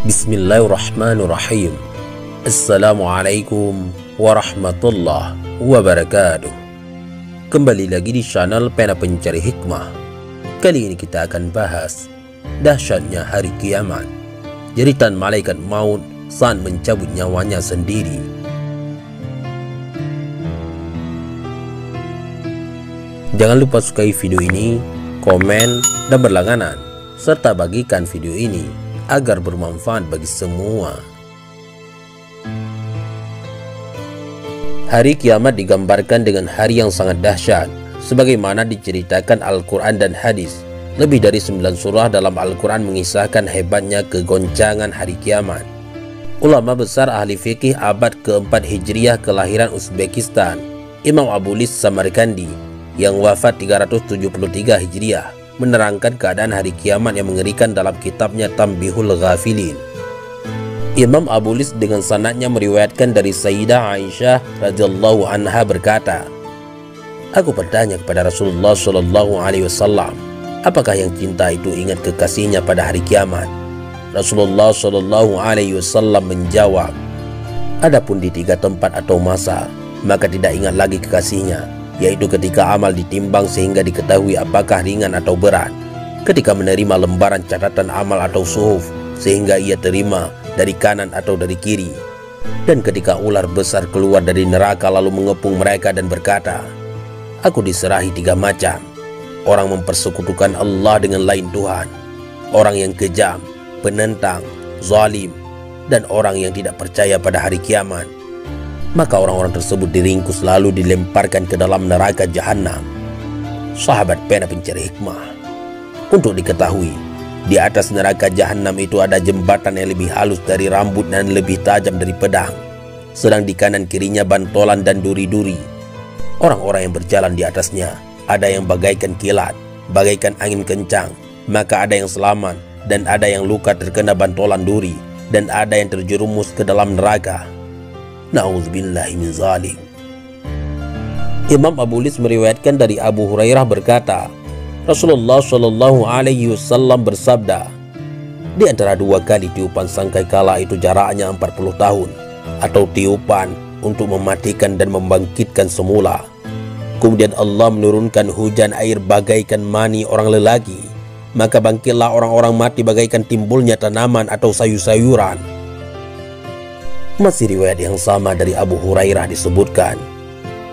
Bismillahirrahmanirrahim. Assalamualaikum warahmatullahi wabarakatuh. Kembali lagi di channel Pena Pencari Hikmah. Kali ini kita akan bahas dahsyatnya hari kiamat, jeritan malaikat maut saat mencabut nyawanya sendiri. Jangan lupa sukai video ini, komen, dan berlangganan, serta bagikan video ini agar bermanfaat bagi semua. Hari kiamat digambarkan dengan hari yang sangat dahsyat, sebagaimana diceritakan Al-Quran dan hadis. Lebih dari 9 surah dalam Al-Quran mengisahkan hebatnya kegoncangan hari kiamat. Ulama besar ahli fikih abad ke-4 Hijriah kelahiran Uzbekistan, Imam Abu Lis Samarkandi, yang wafat 373 Hijriah, menerangkan keadaan hari kiamat yang mengerikan dalam kitabnya Tanbihul Ghafilin. Imam Abu Lis dengan sanadnya meriwayatkan dari Sayyidah Aisyah radhiyallahu anha berkata, "Aku bertanya kepada Rasulullah Shallallahu Alaihi Wasallam, apakah yang cinta itu ingat kekasihnya pada hari kiamat?" Rasulullah Shallallahu Alaihi Wasallam menjawab, "Adapun di 3 tempat atau masa, maka tidak ingat lagi kekasihnya, yaitu ketika amal ditimbang sehingga diketahui apakah ringan atau berat, ketika menerima lembaran catatan amal atau suhuf sehingga ia terima dari kanan atau dari kiri, dan ketika ular besar keluar dari neraka lalu mengepung mereka dan berkata, 'Aku diserahi 3 macam: orang mempersekutukan Allah dengan lain Tuhan, orang yang kejam, penentang, zalim, dan orang yang tidak percaya pada hari kiamat.' Maka orang-orang tersebut diringkus lalu dilemparkan ke dalam neraka jahanam." Sahabat Pena Pencari Hikmah, untuk diketahui, di atas neraka jahanam itu ada jembatan yang lebih halus dari rambut dan lebih tajam dari pedang, sedang di kanan kirinya bantolan dan duri-duri. Orang-orang yang berjalan di atasnya ada yang bagaikan kilat, bagaikan angin kencang, maka ada yang selamat dan ada yang luka terkena bantolan duri, dan ada yang terjerumus ke dalam neraka. Na'udzubillahi min zalim. Imam Abu Lis meriwayatkan dari Abu Hurairah berkata, Rasulullah Shallallahu Alaihi Wasallam bersabda, "Di antara 2 kali tiupan sangkakala itu jaraknya 40 tahun, atau tiupan untuk mematikan dan membangkitkan semula. Kemudian Allah menurunkan hujan air bagaikan mani orang lelaki, maka bangkitlah orang-orang mati bagaikan timbulnya tanaman atau sayur-sayuran." Masih riwayat yang sama dari Abu Hurairah disebutkan,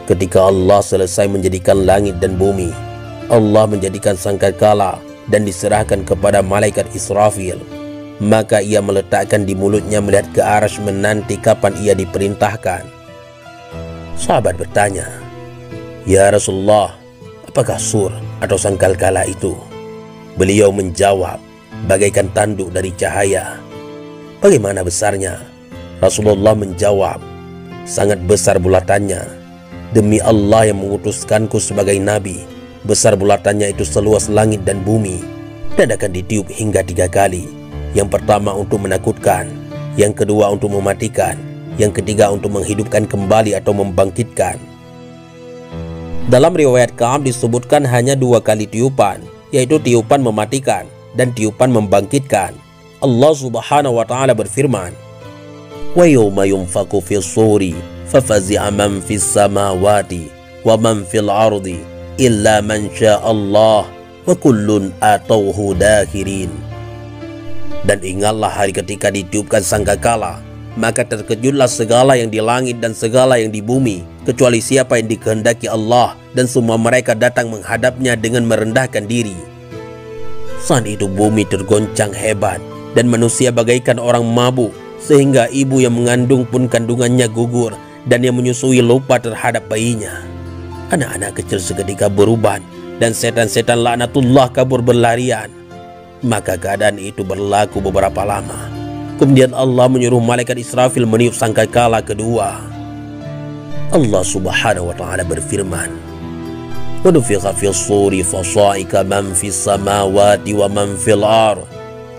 ketika Allah selesai menjadikan langit dan bumi, Allah menjadikan sangkakala dan diserahkan kepada malaikat Israfil, maka ia meletakkan di mulutnya melihat ke arsy menanti kapan ia diperintahkan. Sahabat bertanya, "Ya Rasulullah, apakah sur atau sangkakala itu?" Beliau menjawab, "Bagaikan tanduk dari cahaya." "Bagaimana besarnya?" Rasulullah menjawab, "Sangat besar bulatannya. Demi Allah yang mengutuskanku sebagai nabi, besar bulatannya itu seluas langit dan bumi, dan akan ditiup hingga 3 kali. Yang pertama untuk menakutkan, yang kedua untuk mematikan, yang ketiga untuk menghidupkan kembali atau membangkitkan." Dalam riwayat Ka'ab disebutkan hanya 2 kali tiupan, yaitu tiupan mematikan dan tiupan membangkitkan. Allah Subhanahu wa Ta'ala berfirman, "Wa yawma yunfaku fis suri fafazi'a man fis samawati wa man fil ardi illa man syaa Allah wa kullun atauhu dakhirin." Dan ingatlah hari ketika ditiupkan sangkakala, maka terkejutlah segala yang di langit dan segala yang di bumi, kecuali siapa yang dikehendaki Allah, dan semua mereka datang menghadapnya dengan merendahkan diri. Saat itu bumi tergoncang hebat dan manusia bagaikan orang mabuk, sehingga ibu yang mengandung pun kandungannya gugur, dan yang menyusui lupa terhadap bayinya. Anak-anak kecil seketika beruban, dan setan-setan laknatullah kabur berlarian. Maka keadaan itu berlaku beberapa lama. Kemudian Allah menyuruh malaikat Israfil meniup sangkakala kedua. Allah Subhanahu wa Ta'ala berfirman, "Wa nufikha fis suri fasa'ika man fis samawati wa man fil ard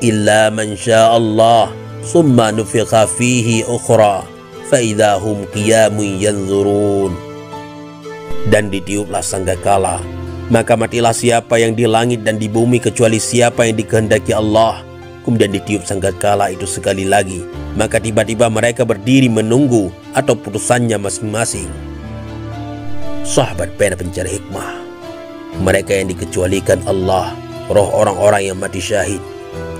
illa man syaa Allah. Summa nufikha fihi ukhra fa idza hum qiyamun yanzurun." Dan ditiuplah sangkakala, maka matilah siapa yang di langit dan di bumi kecuali siapa yang dikehendaki Allah, Kemudian ditiup sangkakala itu sekali lagi, maka tiba-tiba mereka berdiri menunggu atau putusannya masing-masing. Sahabat pena pencari hikmah, mereka yang dikecualikan Allah, roh orang-orang yang mati syahid,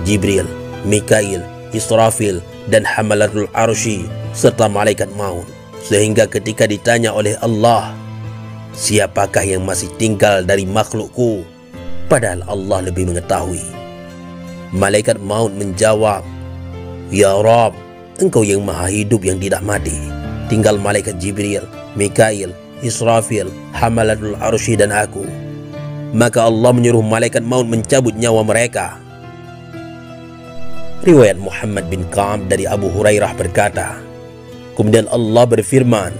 Jibril, Mikail, Israfil, dan Hamalatul Arsy, serta malaikat maut. Sehingga ketika ditanya oleh Allah, siapakah yang masih tinggal dari makhlukku? Padahal Allah lebih mengetahui. Malaikat maut menjawab, Ya Rabb, Engkau yang maha hidup yang tidak mati. Tinggal malaikat Jibril, Mikail, Israfil, Hamalatul Arsy, dan aku. Maka Allah menyuruh malaikat maut mencabut nyawa mereka. Riwayat Muhammad bin Ka'ab dari Abu Hurairah berkata, kemudian Allah berfirman,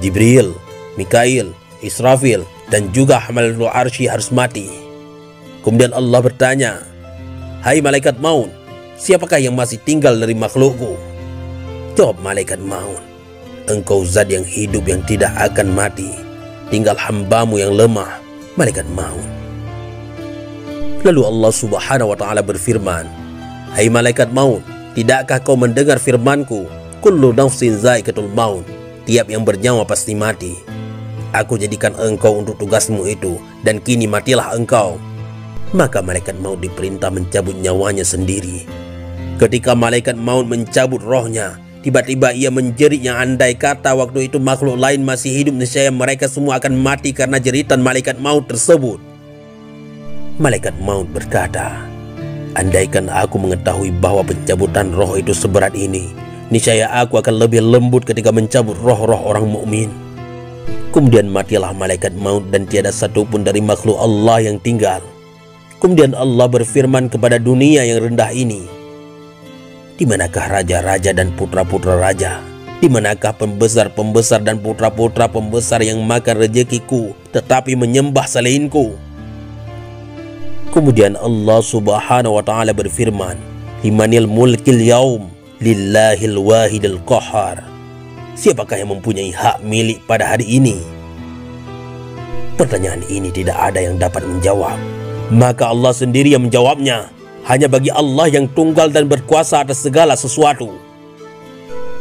Jibril, Mikail, Israfil, dan juga Hamalatul Arsy harus mati. Kemudian Allah bertanya, Hai malaikat maut, siapakah yang masih tinggal dari makhlukku? Jawab malaikat maut, Engkau zat yang hidup yang tidak akan mati. Tinggal hambamu yang lemah, malaikat maut. Lalu Allah subhanahu wa ta'ala berfirman, Hai malaikat maut, tidakkah kau mendengar firmanku, Kullu nafsin za'iqatul maut, tiap yang bernyawa pasti mati. Aku jadikan engkau untuk tugasmu itu, dan kini matilah engkau. Maka malaikat maut diperintah mencabut nyawanya sendiri. Ketika malaikat maut mencabut rohnya, tiba-tiba ia menjerit yang andai kata waktu itu makhluk lain masih hidup, niscaya mereka semua akan mati karena jeritan malaikat maut tersebut. Malaikat maut berkata, andaikan aku mengetahui bahwa pencabutan roh itu seberat ini, niscaya aku akan lebih lembut ketika mencabut roh-roh orang mukmin. Kemudian matilah malaikat maut dan tiada satupun dari makhluk Allah yang tinggal. Kemudian Allah berfirman kepada dunia yang rendah ini, di manakah raja-raja dan putra-putra raja? Di manakah pembesar-pembesar dan putra-putra pembesar yang makan rezekiku tetapi menyembah selainku? Kemudian Allah subhanahu wa ta'ala berfirman, Limanil mulkil yaum, lillahil wahidil qahar. Siapakah yang mempunyai hak milik pada hari ini? Pertanyaan ini tidak ada yang dapat menjawab. Maka Allah sendiri yang menjawabnya. Hanya bagi Allah yang tunggal dan berkuasa atas segala sesuatu.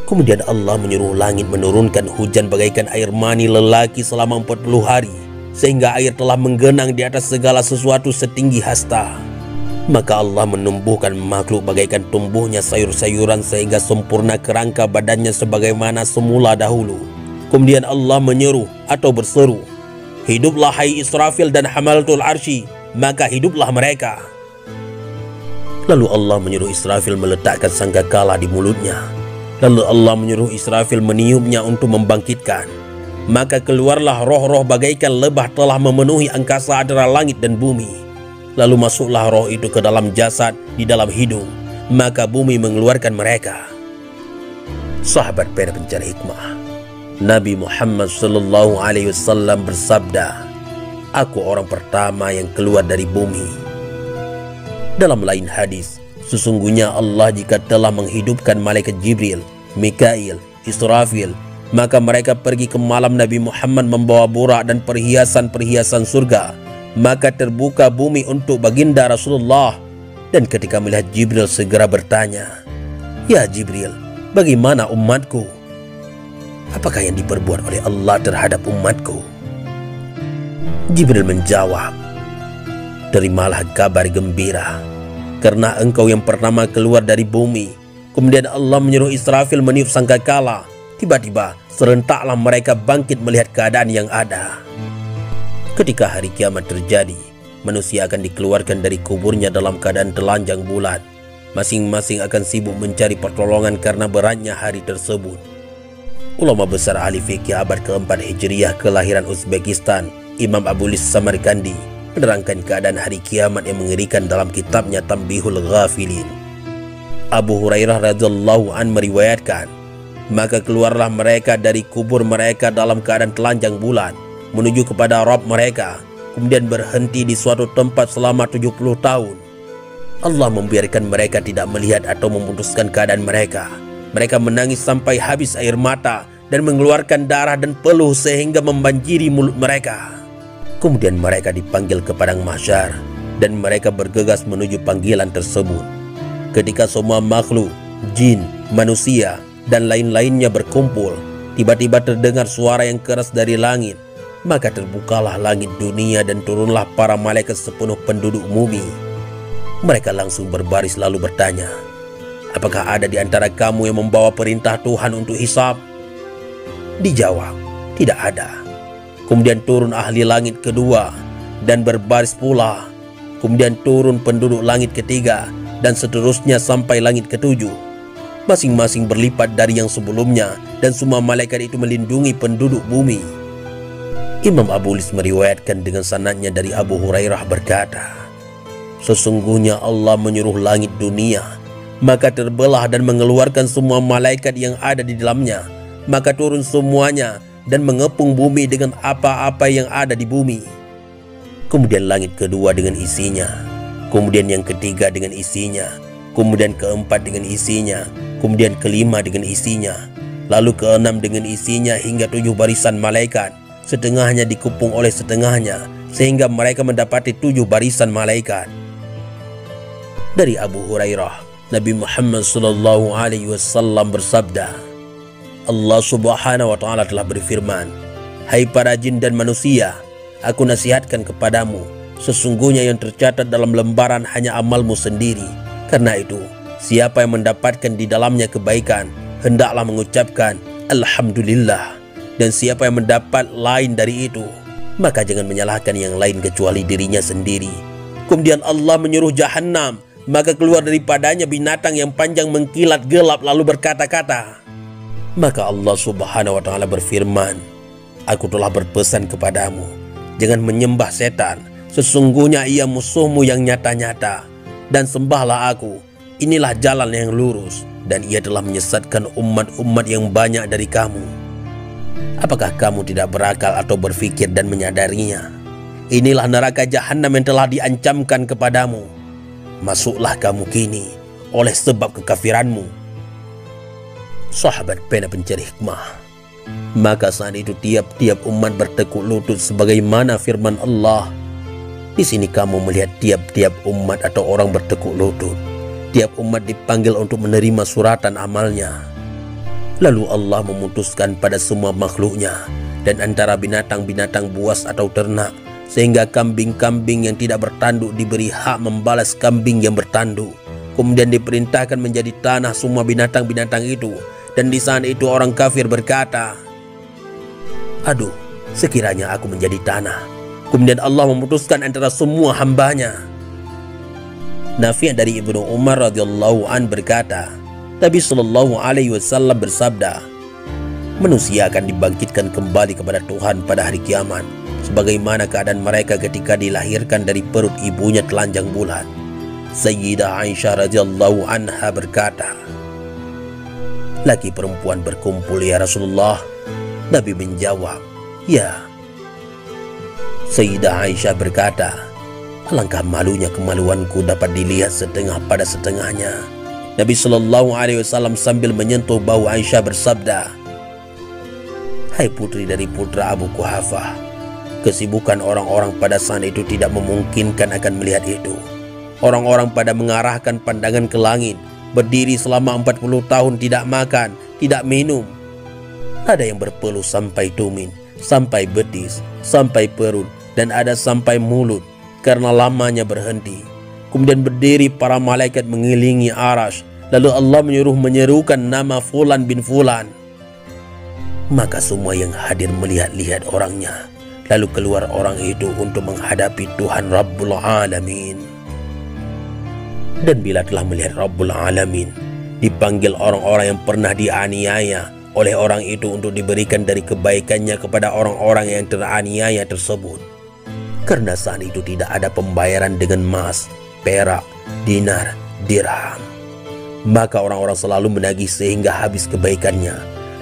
Kemudian Allah menyuruh langit menurunkan hujan bagaikan air mani lelaki selama 40 hari, sehingga air telah menggenang di atas segala sesuatu setinggi hasta. Maka Allah menumbuhkan makhluk bagaikan tumbuhnya sayur-sayuran sehingga sempurna kerangka badannya sebagaimana semula dahulu. Kemudian Allah menyeru atau berseru, Hiduplah hai Israfil dan Hamalatul Arsy, maka hiduplah mereka. Lalu Allah menyuruh Israfil meletakkan sangkakala di mulutnya. Lalu Allah menyuruh Israfil meniupnya untuk membangkitkan. Maka keluarlah roh-roh bagaikan lebah telah memenuhi angkasa antara langit dan bumi. Lalu masuklah roh itu ke dalam jasad di dalam hidung. Maka bumi mengeluarkan mereka. Sahabat pena pencari hikmah, Nabi Muhammad SAW bersabda, Aku orang pertama yang keluar dari bumi. Dalam lain hadis, sesungguhnya Allah jika telah menghidupkan malaikat Jibril, Mikail, Israfil, maka mereka pergi ke malam Nabi Muhammad membawa burak dan perhiasan-perhiasan surga. Maka terbuka bumi untuk baginda Rasulullah. Dan ketika melihat Jibril segera bertanya, Ya Jibril, bagaimana umatku? Apakah yang diperbuat oleh Allah terhadap umatku? Jibril menjawab, Terimalah kabar gembira, karena engkau yang pertama keluar dari bumi. Kemudian Allah menyuruh Israfil meniup sangkakala. Tiba-tiba serentaklah mereka bangkit melihat keadaan yang ada. Ketika hari kiamat terjadi, manusia akan dikeluarkan dari kuburnya dalam keadaan telanjang bulat. Masing-masing akan sibuk mencari pertolongan karena beratnya hari tersebut. Ulama besar ahli fikih abad keempat Hijriyah kelahiran Uzbekistan, Imam Abulis Samarkandi, menerangkan keadaan hari kiamat yang mengerikan dalam kitabnya Tanbihul Ghafilin. Abu Hurairah radhiyallahu an meriwayatkan, maka keluarlah mereka dari kubur mereka dalam keadaan telanjang bulat menuju kepada Rabb mereka, kemudian berhenti di suatu tempat selama 70 tahun. Allah membiarkan mereka tidak melihat atau memutuskan keadaan mereka. Mereka menangis sampai habis air mata dan mengeluarkan darah dan peluh sehingga membanjiri mulut mereka. Kemudian mereka dipanggil ke padang mahsyar dan mereka bergegas menuju panggilan tersebut. Ketika semua makhluk, jin, manusia, dan lain-lainnya berkumpul, tiba-tiba terdengar suara yang keras dari langit. Maka terbukalah langit dunia dan turunlah para malaikat sepenuh penduduk bumi. Mereka langsung berbaris lalu bertanya, apakah ada di antara kamu yang membawa perintah Tuhan untuk hisab? Dijawab, tidak ada. Kemudian turun ahli langit kedua dan berbaris pula. Kemudian turun penduduk langit ketiga dan seterusnya sampai langit ketujuh. Masing-masing berlipat dari yang sebelumnya dan semua malaikat itu melindungi penduduk bumi. Imam Abu Lis meriwayatkan dengan sanadnya dari Abu Hurairah berkata, sesungguhnya Allah menyuruh langit dunia, maka terbelah dan mengeluarkan semua malaikat yang ada di dalamnya, maka turun semuanya dan mengepung bumi dengan apa-apa yang ada di bumi. Kemudian langit kedua dengan isinya, kemudian yang ketiga dengan isinya, kemudian keempat dengan isinya, kemudian kelima dengan isinya, lalu keenam dengan isinya hingga 7 barisan malaikat. Setengahnya dikepung oleh setengahnya, sehingga mereka mendapati 7 barisan malaikat. Dari Abu Hurairah, Nabi Muhammad SAW bersabda, Allah Subhanahu wa Ta'ala telah berfirman, hai para jin dan manusia, aku nasihatkan kepadamu, sesungguhnya yang tercatat dalam lembaran hanya amalmu sendiri. Karena itu, siapa yang mendapatkan di dalamnya kebaikan, hendaklah mengucapkan Alhamdulillah. Dan siapa yang mendapat lain dari itu, maka jangan menyalahkan yang lain kecuali dirinya sendiri. Kemudian Allah menyuruh Jahannam, maka keluar daripadanya binatang yang panjang mengkilat gelap lalu berkata-kata. Maka Allah Subhanahu wa Ta'ala berfirman, aku telah berpesan kepadamu, jangan menyembah setan, sesungguhnya ia musuhmu yang nyata-nyata, dan sembahlah aku, inilah jalan yang lurus, dan ia telah menyesatkan umat-umat yang banyak dari kamu. Apakah kamu tidak berakal atau berpikir dan menyadarinya? Inilah neraka Jahannam yang telah diancamkan kepadamu. Masuklah kamu kini oleh sebab kekafiranmu. Sahabat pena pencari hikmah. Maka saat itu tiap-tiap umat bertekuk lutut sebagaimana firman Allah. Di sini kamu melihat tiap-tiap umat atau orang bertekuk lutut. Tiap umat dipanggil untuk menerima suratan amalnya. Lalu Allah memutuskan pada semua makhluknya dan antara binatang-binatang buas atau ternak, sehingga kambing-kambing yang tidak bertanduk diberi hak membalas kambing yang bertanduk. Kemudian diperintahkan menjadi tanah semua binatang-binatang itu. Dan di saat itu orang kafir berkata, aduh, sekiranya aku menjadi tanah. Kemudian Allah memutuskan antara semua hambanya. Nafi' dari Ibnu Umar radhiyallahu an berkata, Nabi SAW bersabda, manusia akan dibangkitkan kembali kepada Tuhan pada hari kiamat, sebagaimana keadaan mereka ketika dilahirkan dari perut ibunya telanjang bulan. Sayyidah Aisyah radhiyallahu anha berkata, laki perempuan berkumpul ya Rasulullah. Nabi menjawab, ya. Sayyidah Aisyah berkata, alangkah malunya kemaluanku dapat dilihat setengah pada setengahnya. Nabi SAW sambil menyentuh bahu Aisyah bersabda, hai putri dari putra Abu Quhafah, kesibukan orang-orang pada saat itu tidak memungkinkan akan melihat itu. Orang-orang pada mengarahkan pandangan ke langit, berdiri selama 40 tahun tidak makan, tidak minum. Ada yang berpeluh sampai tumit, sampai betis, sampai perut, dan ada sampai mulut karena lamanya berhenti. Kemudian berdiri para malaikat mengelilingi Arash. Lalu Allah menyuruh menyerukan nama Fulan bin Fulan. Maka semua yang hadir melihat-lihat orangnya. Lalu keluar orang itu untuk menghadapi Tuhan Rabbul Alamin. Dan bila telah melihat Rabbul Alamin, dipanggil orang-orang yang pernah dianiaya oleh orang itu untuk diberikan dari kebaikannya kepada orang-orang yang teraniaya tersebut. Karena saat itu tidak ada pembayaran dengan emas, perak, dinar, dirham. Maka orang-orang selalu menagih sehingga habis kebaikannya.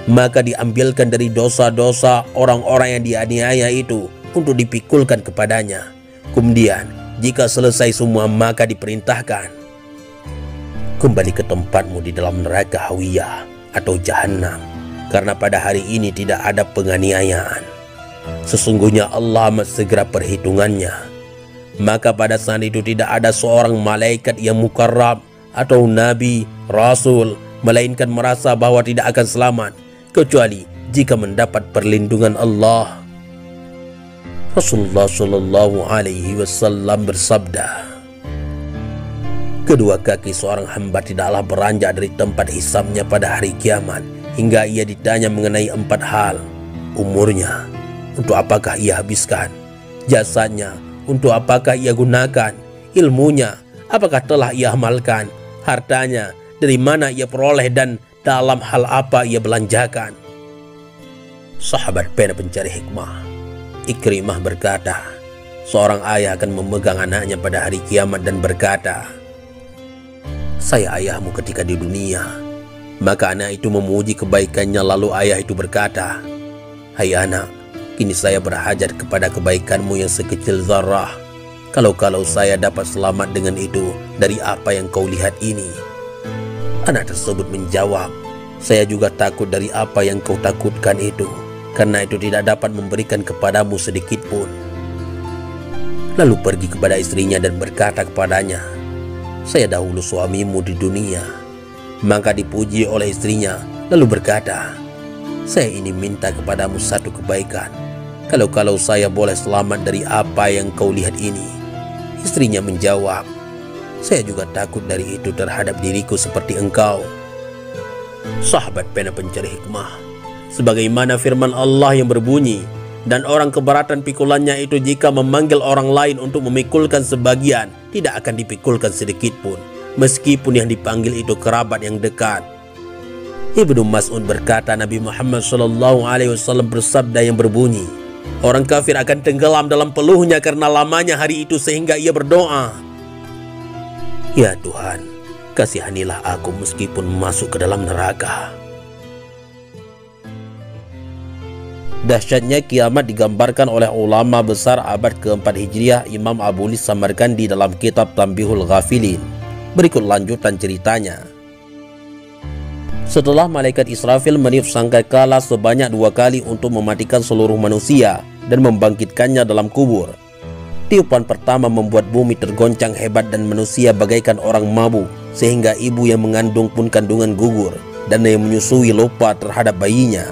Maka diambilkan dari dosa-dosa orang-orang yang dianiaya itu untuk dipikulkan kepadanya. Kemudian jika selesai semua maka diperintahkan, kembali ke tempatmu di dalam neraka Hawiyah atau Jahannam, karena pada hari ini tidak ada penganiayaan. Sesungguhnya Allah amat segera perhitungannya. Maka pada saat itu tidak ada seorang malaikat yang mukarrab atau nabi, rasul, melainkan merasa bahwa tidak akan selamat kecuali jika mendapat perlindungan Allah. Rasulullah Shallallahu Alaihi Wasallam bersabda, kedua kaki seorang hamba tidaklah beranjak dari tempat hisabnya pada hari kiamat hingga ia ditanya mengenai 4 hal. Umurnya, untuk apakah ia habiskan? Jasanya, untuk apakah ia gunakan? Ilmunya, apakah telah ia amalkan? Hartanya, dari mana ia peroleh dan dalam hal apa ia belanjakan? Sahabat pena pencari hikmah Ikrimah berkata, seorang ayah akan memegang anaknya pada hari kiamat dan berkata, saya ayahmu ketika di dunia. Maka anak itu memuji kebaikannya, lalu ayah itu berkata, hai anak, kini saya berhajat kepada kebaikanmu yang sekecil zarrah. Kalau saya dapat selamat dengan itu, dari apa yang kau lihat ini? Anak tersebut menjawab, saya juga takut dari apa yang kau takutkan itu, karena itu tidak dapat memberikan kepadamu sedikit pun. Lalu pergi kepada istrinya dan berkata kepadanya, saya dahulu suamimu di dunia. Maka dipuji oleh istrinya, lalu berkata, saya ini minta kepadamu satu kebaikan, kalau saya boleh selamat dari apa yang kau lihat ini. Istrinya menjawab, saya juga takut dari itu terhadap diriku seperti engkau. Sahabat pena pencari hikmah, sebagaimana firman Allah yang berbunyi, dan orang keberatan pikulannya itu jika memanggil orang lain untuk memikulkan sebagian, tidak akan dipikulkan sedikit pun, meskipun yang dipanggil itu kerabat yang dekat. Ibnu Mas'ud berkata, Nabi Muhammad SAW bersabda yang berbunyi, orang kafir akan tenggelam dalam peluhnya karena lamanya hari itu sehingga ia berdoa, ya Tuhan, kasihanilah aku meskipun masuk ke dalam neraka. Dahsyatnya kiamat digambarkan oleh ulama besar abad keempat Hijriah Imam Abu Lis Samarkandi dalam kitab Tanbihul Ghafilin. Berikut lanjutan ceritanya. Setelah malaikat Israfil meniup sangkakala sebanyak 2 kali untuk mematikan seluruh manusia dan membangkitkannya dalam kubur. Tiupan pertama membuat bumi tergoncang hebat dan manusia bagaikan orang mabuk, sehingga ibu yang mengandung pun kandungan gugur dan yang menyusui lupa terhadap bayinya.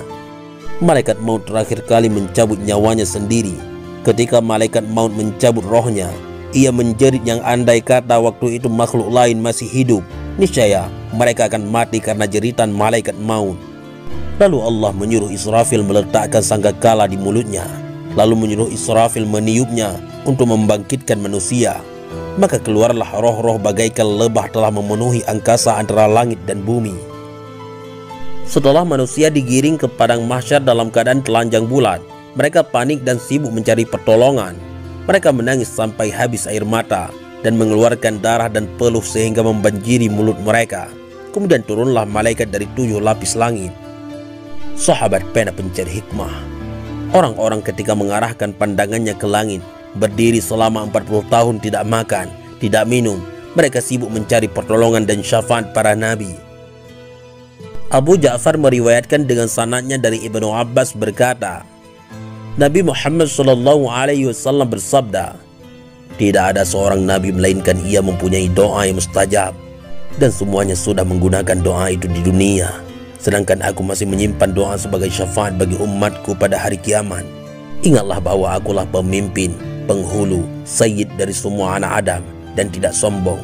Malaikat maut terakhir kali mencabut nyawanya sendiri. Ketika malaikat maut mencabut rohnya, ia menjerit yang andai kata waktu itu makhluk lain masih hidup, niscaya mereka akan mati karena jeritan malaikat maut. Lalu Allah menyuruh Israfil meletakkan sangkakala di mulutnya, lalu menyuruh Israfil meniupnya untuk membangkitkan manusia. Maka keluarlah roh-roh bagaikan lebah telah memenuhi angkasa antara langit dan bumi. Setelah manusia digiring ke padang mahsyar dalam keadaan telanjang bulat, mereka panik dan sibuk mencari pertolongan. Mereka menangis sampai habis air mata dan mengeluarkan darah dan peluh sehingga membanjiri mulut mereka. Kemudian turunlah malaikat dari 7 lapis langit. Sahabat pena pencari hikmah, orang-orang ketika mengarahkan pandangannya ke langit, berdiri selama 40 tahun tidak makan, tidak minum. Mereka sibuk mencari pertolongan dan syafaat para nabi. Abu Ja'far meriwayatkan dengan sanadnya dari Ibnu Abbas berkata, Nabi Muhammad SAW bersabda, tidak ada seorang nabi melainkan ia mempunyai doa yang mustajab, dan semuanya sudah menggunakan doa itu di dunia, sedangkan aku masih menyimpan doa sebagai syafaat bagi umatku pada hari kiamat. Ingatlah bahwa akulah pemimpin, penghulu, sayyid dari semua anak Adam, dan tidak sombong,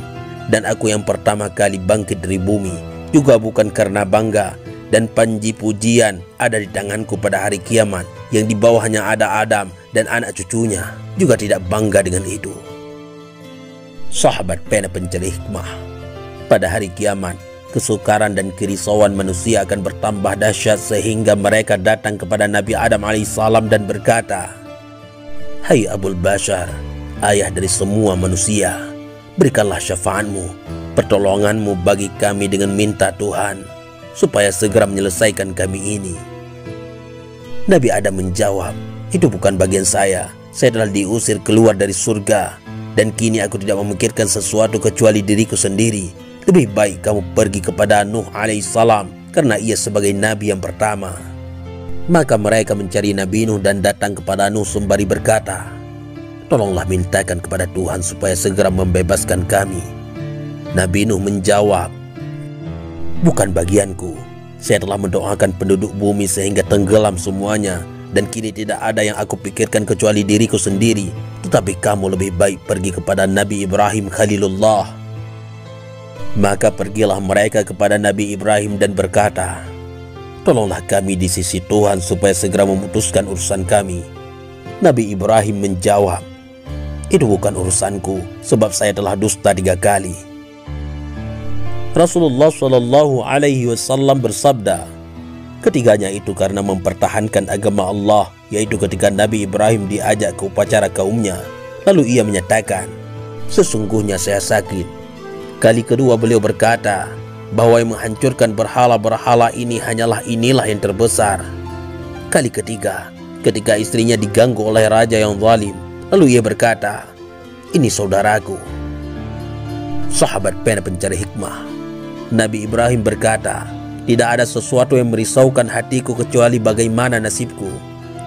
dan aku yang pertama kali bangkit dari bumi, juga bukan karena bangga, dan panji pujian ada di tanganku pada hari kiamat, yang di bawahnya ada Adam dan anak cucunya, juga tidak bangga dengan itu. Sahabat pena pencari hikmah, pada hari kiamat, kesukaran dan kerisauan manusia akan bertambah dahsyat sehingga mereka datang kepada Nabi Adam alaihissalam dan berkata, hai Abul Bashar, ayah dari semua manusia, berikanlah syafaatmu, pertolonganmu bagi kami dengan minta Tuhan, supaya segera menyelesaikan kami ini. Nabi Adam menjawab, itu bukan bagian saya telah diusir keluar dari surga, dan kini aku tidak memikirkan sesuatu kecuali diriku sendiri. Lebih baik kamu pergi kepada Nuh alaihissalam, karena ia sebagai nabi yang pertama. Maka mereka mencari Nabi Nuh dan datang kepada Nuh sembari berkata, tolonglah mintakan kepada Tuhan supaya segera membebaskan kami. Nabi Nuh menjawab, "Bukan bagianku. Saya telah mendoakan penduduk bumi sehingga tenggelam semuanya, dan kini tidak ada yang aku pikirkan kecuali diriku sendiri. Tetapi kamu lebih baik pergi kepada Nabi Ibrahim Khalilullah." Maka pergilah mereka kepada Nabi Ibrahim dan berkata, "Tolonglah kami di sisi Tuhan supaya segera memutuskan urusan kami." Nabi Ibrahim menjawab, "Itu bukan urusanku, sebab saya telah dusta 3 kali." Rasulullah SAW bersabda, ketiganya itu karena mempertahankan agama Allah, yaitu ketika Nabi Ibrahim diajak ke upacara kaumnya, lalu ia menyatakan, "Sesungguhnya saya sakit." Kali kedua beliau berkata bahwa yang menghancurkan berhala-berhala ini hanyalah inilah yang terbesar. Kali ketiga, ketika istrinya diganggu oleh raja yang zalim, lalu ia berkata, "Ini saudaraku." Sahabat pena pencari hikmah, Nabi Ibrahim berkata, "Tidak ada sesuatu yang merisaukan hatiku kecuali bagaimana nasibku.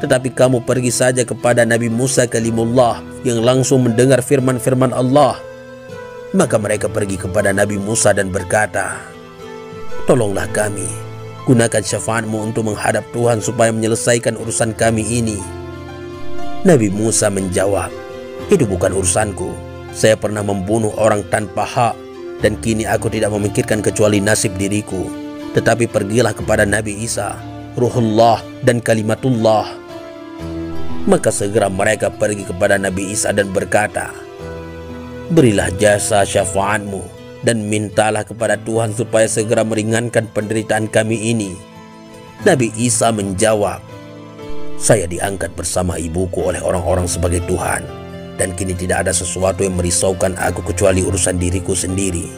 Tetapi kamu pergi saja kepada Nabi Musa kalimullah yang langsung mendengar firman-firman Allah." Maka mereka pergi kepada Nabi Musa dan berkata, "Tolonglah kami, gunakan syafaatmu untuk menghadap Tuhan supaya menyelesaikan urusan kami ini." Nabi Musa menjawab, "Itu bukan urusanku. Saya pernah membunuh orang tanpa hak, dan kini aku tidak memikirkan kecuali nasib diriku. Tetapi pergilah kepada Nabi Isa, Ruhullah dan Kalimatullah." Maka segera mereka pergi kepada Nabi Isa dan berkata, "Berilah jasa syafaatmu dan mintalah kepada Tuhan supaya segera meringankan penderitaan kami ini." Nabi Isa menjawab, "Saya diangkat bersama ibuku oleh orang-orang sebagai Tuhan, dan kini tidak ada sesuatu yang merisaukan aku kecuali urusan diriku sendiri.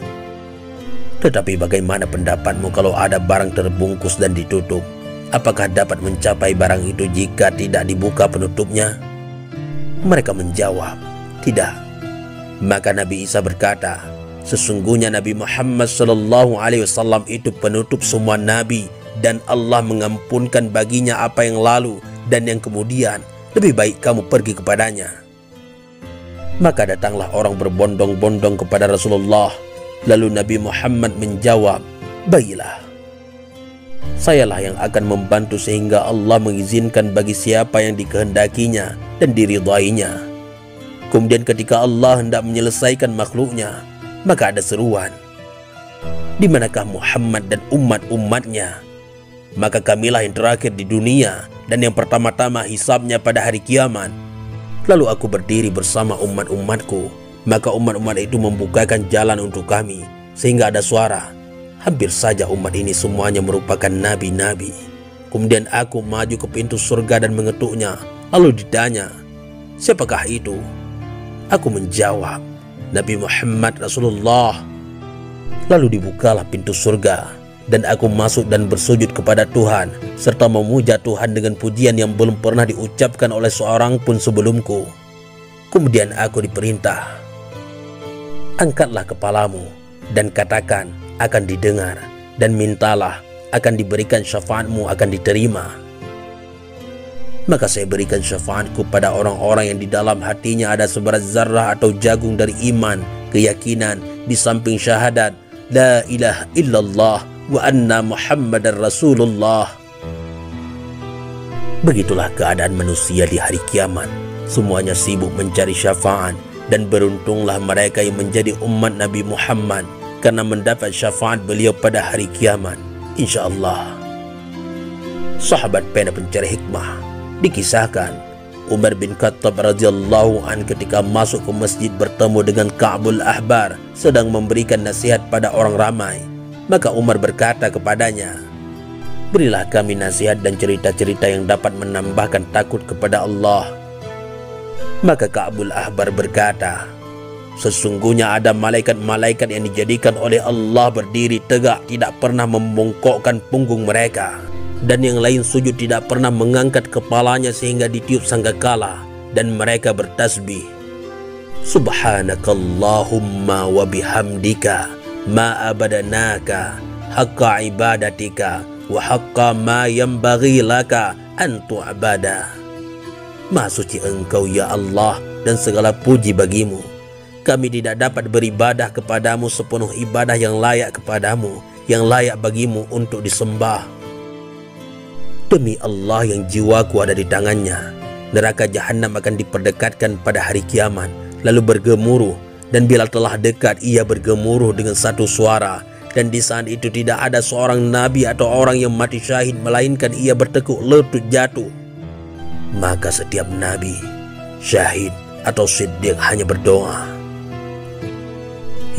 Tetapi bagaimana pendapatmu kalau ada barang terbungkus dan ditutup? Apakah dapat mencapai barang itu jika tidak dibuka penutupnya?" Mereka menjawab, "Tidak." Maka Nabi Isa berkata, "Sesungguhnya Nabi Muhammad SAW itu penutup semua nabi, dan Allah mengampunkan baginya apa yang lalu dan yang kemudian. Lebih baik kamu pergi kepadanya." Maka datanglah orang berbondong-bondong kepada Rasulullah. Lalu Nabi Muhammad menjawab, "Baiklah, sayalah yang akan membantu sehingga Allah mengizinkan bagi siapa yang dikehendakinya dan diridainya." Kemudian ketika Allah hendak menyelesaikan makhluknya, maka ada seruan, "Di manakah Muhammad dan umat-umatnya?" Maka kamilah yang terakhir di dunia dan yang pertama-tama hisabnya pada hari kiamat. Lalu aku berdiri bersama umat-umatku, maka umat-umat itu membukakan jalan untuk kami, sehingga ada suara, "Hampir saja umat ini semuanya merupakan nabi-nabi." Kemudian aku maju ke pintu surga dan mengetuknya. Lalu ditanya, "Siapakah itu?" Aku menjawab, "Nabi Muhammad Rasulullah." Lalu dibukalah pintu surga, dan aku masuk dan bersujud kepada Tuhan, serta memuja Tuhan dengan pujian yang belum pernah diucapkan oleh seorang pun sebelumku. Kemudian aku diperintah, "Angkatlah kepalamu dan katakan akan didengar, dan mintalah akan diberikan, syafaatmu akan diterima." Maka saya berikan syafaatku pada orang-orang yang di dalam hatinya ada seberat zarrah atau jagung dari iman, keyakinan, di samping syahadat, "La ilaha illallah wa anna Muhammadar Rasulullah." Begitulah keadaan manusia di hari kiamat. Semuanya sibuk mencari syafaat, dan beruntunglah mereka yang menjadi umat Nabi Muhammad karena mendapat syafaat beliau pada hari kiamat, insyaallah. Sahabat pena pencari hikmah, dikisahkan Umar bin Khattab radhiyallahu an ketika masuk ke masjid bertemu dengan Ka'bul Ahbar sedang memberikan nasihat pada orang ramai. Maka Umar berkata kepadanya, "Berilah kami nasihat dan cerita-cerita yang dapat menambahkan takut kepada Allah." Maka Ka'bul Ahbar berkata, "Sesungguhnya ada malaikat-malaikat yang dijadikan oleh Allah berdiri tegak, tidak pernah membongkokkan punggung mereka. Dan yang lain sujud tidak pernah mengangkat kepalanya sehingga ditiup sangkakala, dan mereka bertasbih, 'Subhanakallahumma wa bihamdika ma abadanaka haqqa ibadatika wa haqqa ma yanbaghi laka an tu'bada.' Maha suci Engkau ya Allah, dan segala puji bagimu. Kami tidak dapat beribadah kepadamu sepenuh ibadah yang layak kepadamu, yang layak bagimu untuk disembah. Demi Allah yang jiwaku ada di tangannya, neraka jahanam akan diperdekatkan pada hari kiamat, lalu bergemuruh, dan bila telah dekat ia bergemuruh dengan satu suara, dan di saat itu tidak ada seorang nabi atau orang yang mati syahid melainkan ia bertekuk lutut jatuh. Maka setiap nabi, syahid atau siddiq hanya berdoa,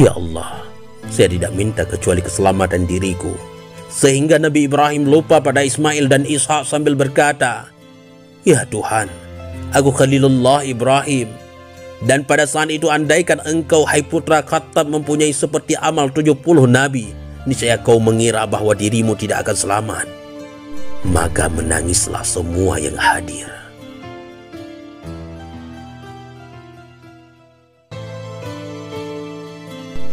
"Ya Allah, saya tidak minta kecuali keselamatan diriku." Sehingga Nabi Ibrahim lupa pada Ismail dan Ishak sambil berkata, "Ya Tuhan, aku Khalilullah Ibrahim. Dan pada saat itu andaikan engkau, hai putra Khattab, mempunyai seperti amal 70 nabi, niscaya kau mengira bahwa dirimu tidak akan selamat." Maka menangislah semua yang hadir.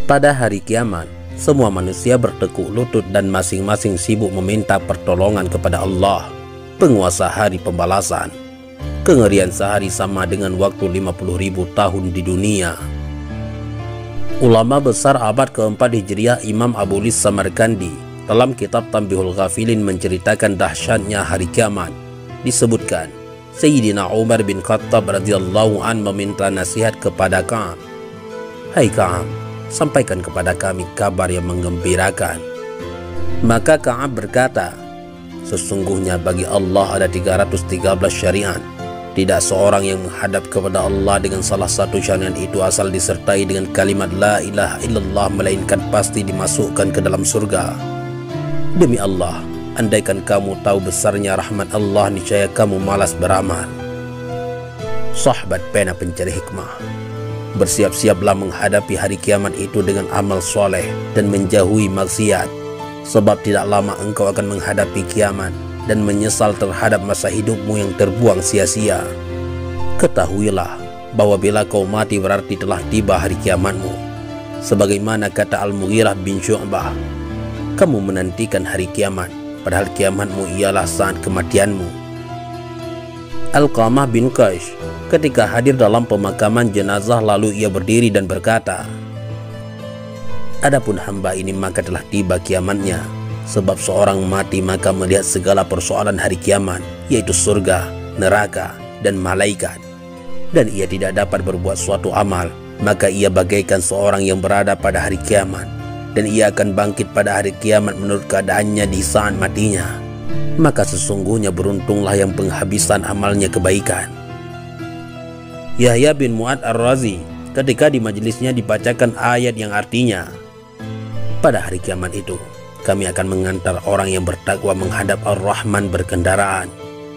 Pada hari kiamat, semua manusia bertekuk lutut dan masing-masing sibuk meminta pertolongan kepada Allah, penguasa hari pembalasan. Kengerian sehari sama dengan waktu 50.000 tahun di dunia. Ulama besar abad keempat Hijriah Imam Abu Lis Samarkandi dalam kitab Tanbihul Ghafilin menceritakan dahsyatnya hari kiamat. Disebutkan, Sayyidina Umar bin Khattab radhiyallahu an meminta nasihat kepada Ka'ab. "Hai Ka'ab, sampaikan kepada kami kabar yang menggembirakan." Maka Ka'ab berkata, "Sesungguhnya bagi Allah ada 313 syariat. Tidak seorang yang menghadap kepada Allah dengan salah satu syariat itu asal disertai dengan kalimat la ilaha illallah melainkan pasti dimasukkan ke dalam surga. Demi Allah, andaikan kamu tahu besarnya rahmat Allah, niscaya kamu malas beramal." Sahabat pena pencari hikmah, bersiap-siaplah menghadapi hari kiamat itu dengan amal soleh dan menjauhi maksiat, sebab tidak lama engkau akan menghadapi kiamat dan menyesal terhadap masa hidupmu yang terbuang sia-sia. Ketahuilah bahwa bila kau mati berarti telah tiba hari kiamatmu. Sebagaimana kata Al-Mughirah bin Syu'bah, kamu menantikan hari kiamat, padahal kiamatmu ialah saat kematianmu. Alqamah bin Qais ketika hadir dalam pemakaman jenazah lalu ia berdiri dan berkata, "Adapun hamba ini maka telah tiba kiamatnya. Sebab seorang mati maka melihat segala persoalan hari kiamat, yaitu surga, neraka, dan malaikat. Dan ia tidak dapat berbuat suatu amal, maka ia bagaikan seorang yang berada pada hari kiamat. Dan ia akan bangkit pada hari kiamat menurut keadaannya di saat matinya. Maka sesungguhnya beruntunglah yang penghabisan amalnya kebaikan." Yahya bin Mu'ad Ar-Razi ketika di majelisnya dibacakan ayat yang artinya, "Pada hari kiamat itu kami akan mengantar orang yang bertakwa menghadap Ar-Rahman berkendaraan,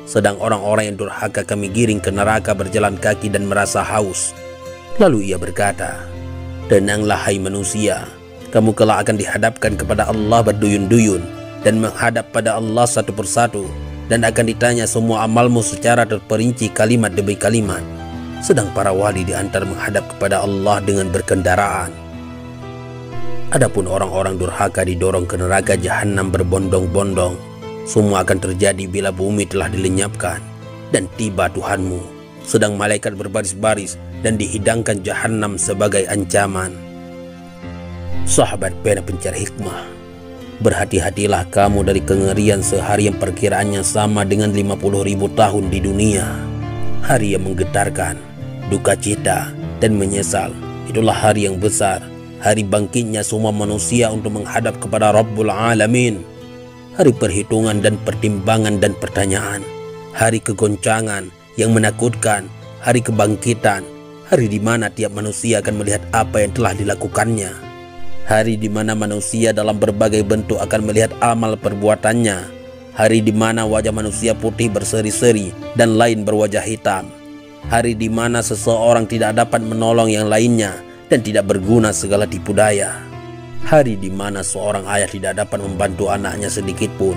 sedang orang-orang yang durhaka kami giring ke neraka berjalan kaki dan merasa haus." Lalu ia berkata, "Tenanglah hai manusia, kamu kelak akan dihadapkan kepada Allah berduyun-duyun dan menghadap pada Allah satu persatu, dan akan ditanya semua amalmu secara terperinci kalimat demi kalimat. Sedang para wali diantar menghadap kepada Allah dengan berkendaraan. Adapun orang-orang durhaka didorong ke neraka jahanam berbondong-bondong. Semua akan terjadi bila bumi telah dilenyapkan dan tiba Tuhanmu, sedang malaikat berbaris-baris dan dihidangkan jahanam sebagai ancaman." Sahabat pena pencari hikmah, berhati-hatilah kamu dari kengerian sehari yang perkiraannya sama dengan 50.000 tahun di dunia. Hari yang menggetarkan, duka cita, dan menyesal. Itulah hari yang besar, hari bangkitnya semua manusia untuk menghadap kepada Rabbul Alamin. Hari perhitungan dan pertimbangan dan pertanyaan. Hari kegoncangan yang menakutkan. Hari kebangkitan. Hari di mana tiap manusia akan melihat apa yang telah dilakukannya. Hari di mana manusia dalam berbagai bentuk akan melihat amal perbuatannya. Hari di mana wajah manusia putih berseri-seri dan lain berwajah hitam. Hari di mana seseorang tidak dapat menolong yang lainnya dan tidak berguna segala tipu daya. Hari di mana seorang ayah tidak dapat membantu anaknya sedikit pun.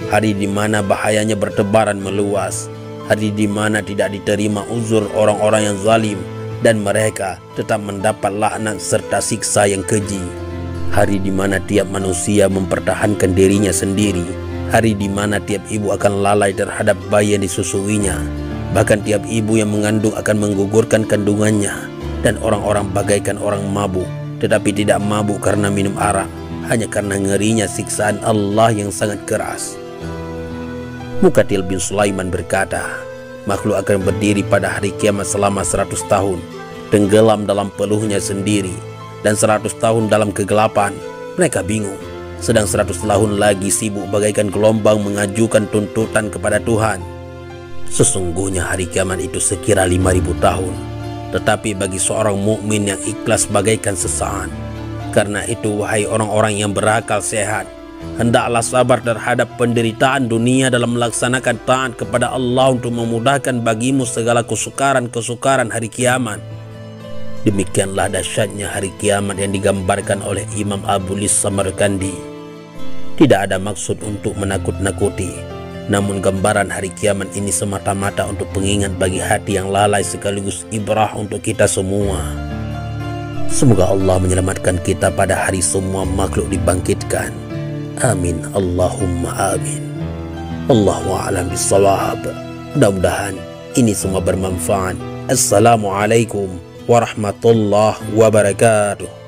Hari di mana bahayanya bertebaran meluas. Hari di mana tidak diterima uzur orang-orang yang zalim dan mereka tetap mendapat laknat serta siksa yang keji. Hari di mana tiap manusia mempertahankan dirinya sendiri. Hari di mana tiap ibu akan lalai terhadap bayi yang disusuinya. Bahkan tiap ibu yang mengandung akan menggugurkan kandungannya. Dan orang-orang bagaikan orang mabuk, tetapi tidak mabuk karena minum arak, hanya karena ngerinya siksaan Allah yang sangat keras. Muqatil bin Sulaiman berkata, makhluk akan berdiri pada hari kiamat selama 100 tahun, tenggelam dalam peluhnya sendiri, dan 100 tahun dalam kegelapan. Mereka bingung, sedang 100 tahun lagi sibuk bagaikan gelombang mengajukan tuntutan kepada Tuhan. Sesungguhnya hari kiamat itu sekira 5.000 tahun, tetapi bagi seorang mukmin yang ikhlas bagaikan sesaat. Karena itu, wahai orang-orang yang berakal sehat, hendaklah sabar terhadap penderitaan dunia dalam melaksanakan taat kepada Allah untuk memudahkan bagimu segala kesukaran-kesukaran hari kiamat. Demikianlah dahsyatnya hari kiamat yang digambarkan oleh Imam Abu Lis Samarkandi. Tidak ada maksud untuk menakut-nakuti, namun gambaran hari kiamat ini semata-mata untuk pengingat bagi hati yang lalai sekaligus ibrah untuk kita semua. Semoga Allah menyelamatkan kita pada hari semua makhluk dibangkitkan. Amin, Allahumma amin. Allahu a'lam bissawab. Mudah-mudahan ini semua bermanfaat. Assalamualaikum warahmatullahi wabarakatuh.